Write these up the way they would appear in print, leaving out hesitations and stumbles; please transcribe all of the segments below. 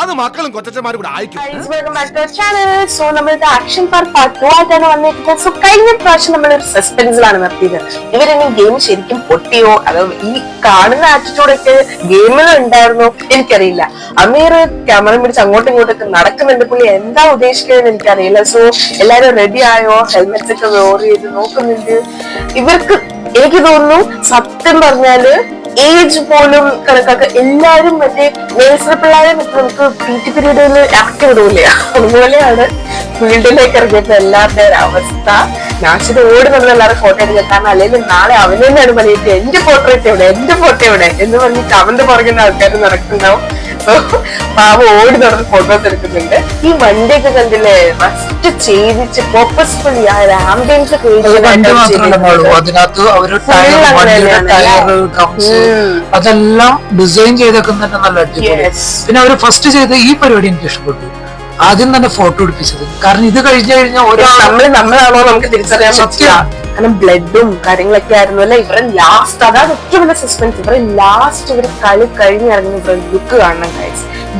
അത് മക്കളും കൊച്ചന്മാരും കൂടെ അയക്കും. സോ നമ്മളുടെ ആക്ഷൻ പാർട്ട് 2 ആയിട്ടാണ് വന്നിരിക്കുന്നത്. സോ കഴിഞ്ഞ പ്രാവശ്യം നമ്മളൊരു സസ്പെൻസിലാണ് നിർത്തിയത്. ഇവരെന്നെ ഗെയിം ശരിക്കും പൊട്ടിയോ അതോ ഈ കാണുന്ന ആറ്റിറ്റ്യൂഡൊക്കെ ഗെയിമിൽ ഉണ്ടായിരുന്നോ എനിക്കറിയില്ല. അമീർ ക്യാമറ പിടിച്ച് അങ്ങോട്ടും ഇങ്ങോട്ടൊക്കെ നടക്കുന്നുണ്ട്. പുള്ളി എന്താ ഉദ്ദേശിക്കുന്നത് എനിക്കറിയില്ല. സോ എല്ലാരും റെഡി ആയോ? ഹെൽമെറ്റ് ഒക്കെ വെയർ ചെയ്ത് നോക്കുന്നുണ്ട്. ഇവർക്ക് എനിക്ക് തോന്നുന്നു സത്യം പറഞ്ഞാല് ഏജ് പോലും കണക്കാക്ക എല്ലാരും മറ്റേ നേഴ്സറി പിള്ളേരെ നമുക്ക് PT പീരീഡിൽ ഇറക്കി വിടൂല. അതുപോലെയാണ് ഫീൽഡിലേക്ക് ഇറങ്ങിയപ്പോ എല്ലാവരുടെ ഒരു അവസ്ഥ. നാശിത് ഓടി നമ്മൾ എല്ലാവരും ഫോട്ടോ എടുക്കുക. കാരണം അല്ലെങ്കിൽ നാളെ അവന് തന്നെയാണ് പറഞ്ഞിട്ട് എന്റെ പോർട്രേറ്റ് എവിടെ എന്ന് പറഞ്ഞിട്ട് അവന്റെ പുറകുന്ന ആൾക്കാർ നടക്കുന്നുണ്ടാവും. പാവം ഓടി നടന്ന് ഫോട്ടോസ് എടുക്കുന്നുണ്ട്. ഈ വണ്ടിയൊക്കെ കണ്ടില്ലേ ഫസ്റ്റ് ചെയ്തിച്ച് പർപ്പസ്ഫുള്ളി ആ ആംബിയൻസ് അതെല്ലാം ഡിസൈൻ ചെയ്തേക്കുന്നുണ്ട്. നല്ല അടിപൊളി. പിന്നെ അവര് ഫസ്റ്റ് ചെയ്ത ഈ പരിപാടി എനിക്ക് ഇഷ്ടപ്പെട്ടു. ആദ്യം തന്നെ ഫോട്ടോ എടുപ്പിച്ചത്. കാരണം ഇത് കഴിഞ്ഞു കഴിഞ്ഞാൽ നമ്മളാണോ നമുക്ക് തിരിച്ചറിയാൻ പറ്റില്ല. കാരണം ബ്ലഡും കാര്യങ്ങളൊക്കെ ആയിരുന്നു അല്ലെ. ഇവരെ ലാസ്റ്റ് അതാണ് ഏറ്റവും വലിയ സസ്പെൻസ്. ഇവരെ ലാസ്റ്റ് ഇവര് കളി കഴിഞ്ഞിറങ്ങുന്ന ഇവരെ ലുക്ക് കാണണം.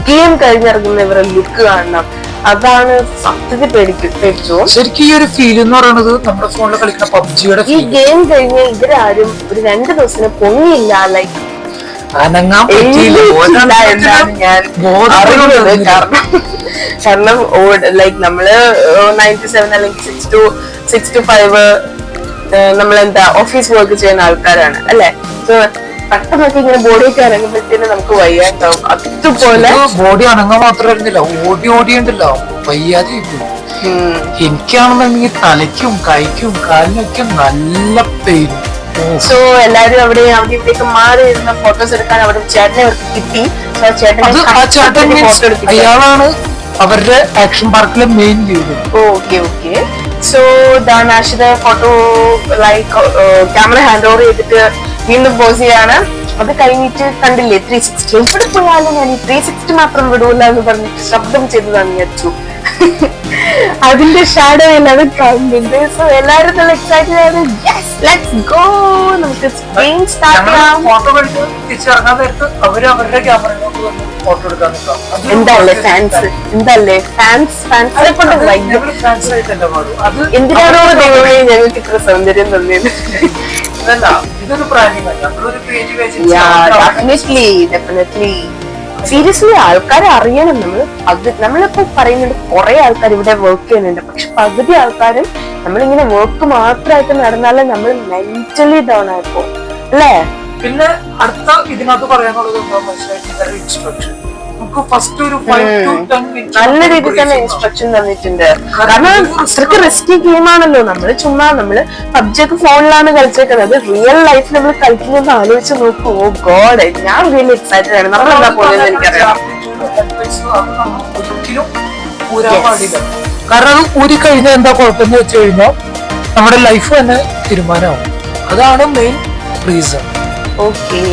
ഗെയിം കഴിഞ്ഞിറങ്ങുന്ന ഇവരെ ലുക്ക് കാണണം. അതാണ് സത്യത്തിൽ പേടിച്ചു. ശരിക്കും ഈ ഒരു ഫീൽ എന്ന് പറയുന്നത് നമ്മുടെ ഫോണിൽ കളിക്കുന്ന പബ്ജിയുടെ ഈ ഗെയിം കഴിഞ്ഞ് ഇവരാരും ഒരു 2 ദിവസത്തിന് പൊങ്ങിയില്ല. ലൈക്ക് അനങ്ങാൻ എന്നാണ് ഞാൻ അറിയുന്നത്. കാരണം ലൈക്ക് നമ്മള് 97 അല്ലെങ്കിൽ 6 to 5 നമ്മളെന്താ ഓഫീസ് വർക്ക് ചെയ്യുന്ന ആൾക്കാരാണ് അല്ലെ. സോ പെട്ടെന്നൊക്കെ ഇങ്ങനെ ബോഡിയൊക്കെ ഇറങ്ങുമ്പോഴത്തേനും നമുക്ക് വയ്യാണ്ടാവും. അതുപോലെ ബോഡി അനങ്ങാൻ മാത്രമല്ല ഓടിയുണ്ടല്ലോ വയ്യാതെ. എനിക്കാണെന്നുണ്ടെങ്കിൽ തലയ്ക്കും കൈക്കും കാലിനൊക്കെ നല്ല പെയിൻ. സോ എല്ലാരും അവിടെ ഇവിടേക്ക് മാറി ഇരുന്ന ഫോട്ടോസ് എടുക്കാൻ അവിടെ ചേട്ടനെ കിട്ടി. അയാളാണ് അവരുടെ ആക്ഷൻ പാർക്കിലെ main lead. Okay. So Nashitha photo like camera hand over ചെയ്തിട്ട് വീണ്ടും പോസ് ചെയ്യാണ്. അത് കഴിഞ്ഞിട്ട് കണ്ടില്ലേ 360. എവിടെ പോയാലും ഞാൻ ഈ 360 മാത്രം വിടൂല എന്ന് പറഞ്ഞിട്ട് ശബ്ദം ചെയ്തതാണ് വിചാരിച്ചു. അതിന്റെ ഷാഡോ എല്ലാവരും കാണുന്നുണ്ട്. സോ എല്ലാവരും നല്ല എക്സൈറ്റഡ് ആണ്. Yes let's go. നമുക്ക് സ്ക്രീൻ സ്റ്റാർട്ട് ചെയ്യാം. ഫോട്ടോ എടുത്ത് തിരിച്ചിറങ്ങാൻ നേരത്ത് അവര് അവരുടെ ക്യാമറയിലോട്ട് വന്ന് ഫോട്ടോ എടുക്കാൻ നിൽക്കാം. എന്തല്ലേ ഫാൻസ് എന്തിനാണോ ദൈവമേ ഞങ്ങൾക്ക് ഇത്ര സൗന്ദര്യം തന്നത്. ഡെഫിനറ്റ്ലി സീരിയസ്ലി ആൾക്കാരെ അറിയണം. നമ്മളിപ്പോ പറയുന്നുണ്ട് കുറെ ആൾക്കാർ ഇവിടെ വർക്ക് ചെയ്യുന്നുണ്ട്. പക്ഷെ പകുതി ആൾക്കാരും നമ്മളിങ്ങനെ വർക്ക് മാത്രമായിട്ട് നടന്നാലും നമ്മൾ മെന്റലി ഡൗൺ ആയിപ്പോ അല്ലേ. പിന്നെ അടുത്ത ഇതിനകത്ത് പറയാനുള്ളത് ഇൻസ്ട്രക്ഷൻ. നമുക്ക് ഫസ്റ്റ് ഒരു 5 to 10 minutes നല്ല രീതിയിൽ തന്നെ ഇൻസ്ട്രക്ഷൻ തന്നിട്ടുണ്ട്. കാരണം അത്രയ്ക്ക് റിസ്കി ഗെയിമാണല്ലോ. നമ്മള് PUBG ഒക്കെ ഫോണിലാണ് കളിച്ചേക്കുന്നത്. റിയൽ ലൈഫ് നമ്മൾ കളിക്കുന്നത് ആലോചിച്ച് നോക്കൂ. ഓ ഗോഡ്, ഞാൻ റിയലി എക്സൈറ്റഡ് ആണ്. നമ്മളെന്താ പോകുന്നത് എനിക്കറിയാം. ഒരിക്കലും ഊരാൻ പാടില്ല. കാരണം അത് ഊരി കഴിഞ്ഞാൽ എന്താ കുഴപ്പമെന്ന് വെച്ച് കഴിഞ്ഞാൽ നമ്മുടെ ലൈഫ് തന്നെ തീരുമാനമാവും. അതാണ് മെയിൻ റീസൺ. ഓക്കെ.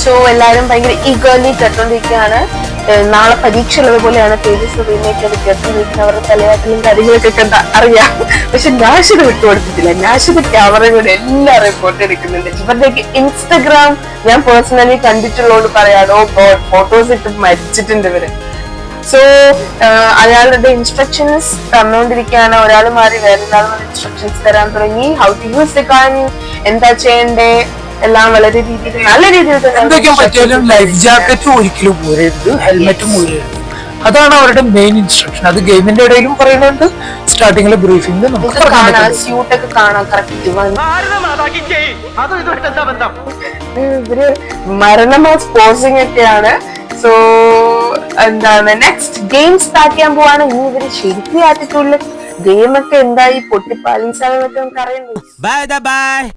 സോ എല്ലാരും ഭയങ്കര ഈഗർലി കേട്ടോണ്ടിരിക്കുകയാണ്. നാളെ പരീക്ഷ ഉള്ളത് പോലെയാണ് പേജസ് റീമേക്ക് കേട്ടോണ്ടിരിക്കുന്ന അവരുടെ തലയാട്ടിലും കാര്യങ്ങളൊക്കെ കണ്ട അറിയാം. പക്ഷെ നാഷിത് വിട്ടുകൊടുത്തിട്ടില്ല. നാഷിത് ക്യാമറയുടെ എല്ലാവരെയും ഫോട്ടോ എടുക്കുന്നുണ്ട്. ഇവരുടെയൊക്കെ ഇൻസ്റ്റഗ്രാം ഞാൻ പേഴ്സണലി കണ്ടിട്ടുള്ളതുകൊണ്ട് പറയാനോ ഗോഡ് ഫോട്ടോസ് ഇട്ട് മരിച്ചിട്ടുണ്ട് ഇവര്. സോ അയാളുടെ ഇൻസ്ട്രക്ഷൻസ് തന്നുകൊണ്ടിരിക്കുകയാണ്. ഒരാൾ മാറി വേറൊരാൾ ഇൻസ്ട്രക്ഷൻസ് തരാൻ തുടങ്ങി. How to use the gun, എന്താ ചെയ്യണ്ടേ എല്ലാം വളരെ രീതിയിൽ നല്ല രീതിയിൽ എന്തൊക്കെയും പറ്റിയാലും ലൈഫ് ജാക്കറ്റ് ഒരിക്കലും ഊരരുത്, ഹെൽമെറ്റും ഊരരുത്. അതാണ് അവരുടെ മെയിൻ ഇൻസ്ട്രക്ഷൻ. അത് ഗെയിമിന്റെ ഇടയിലും പറയുന്നുണ്ട്, സ്റ്റാർട്ടിങ്ങിലെ ബ്രീഫിംഗ് നമുക്ക് സ്യൂട്ടൊക്കെ കാണാം. കറക്റ്റ് ഇവര് മരണമാസ് പോസിംഗ് ഒക്കെയാണ്. സോ എന്താണ് നെക്സ്റ്റ് ഗെയിം സ്റ്റാർട്ട് ചെയ്യാൻ പോവാണ്. ഇനി ഇവര് ശരിക്കും ആറ്റിറ്റ്യൂഡില് ഗെയിമൊക്കെ എന്തായി പൊട്ടിപ്പാലീസാണെന്നൊക്കെ നമുക്ക് അറിയണ്ടേ.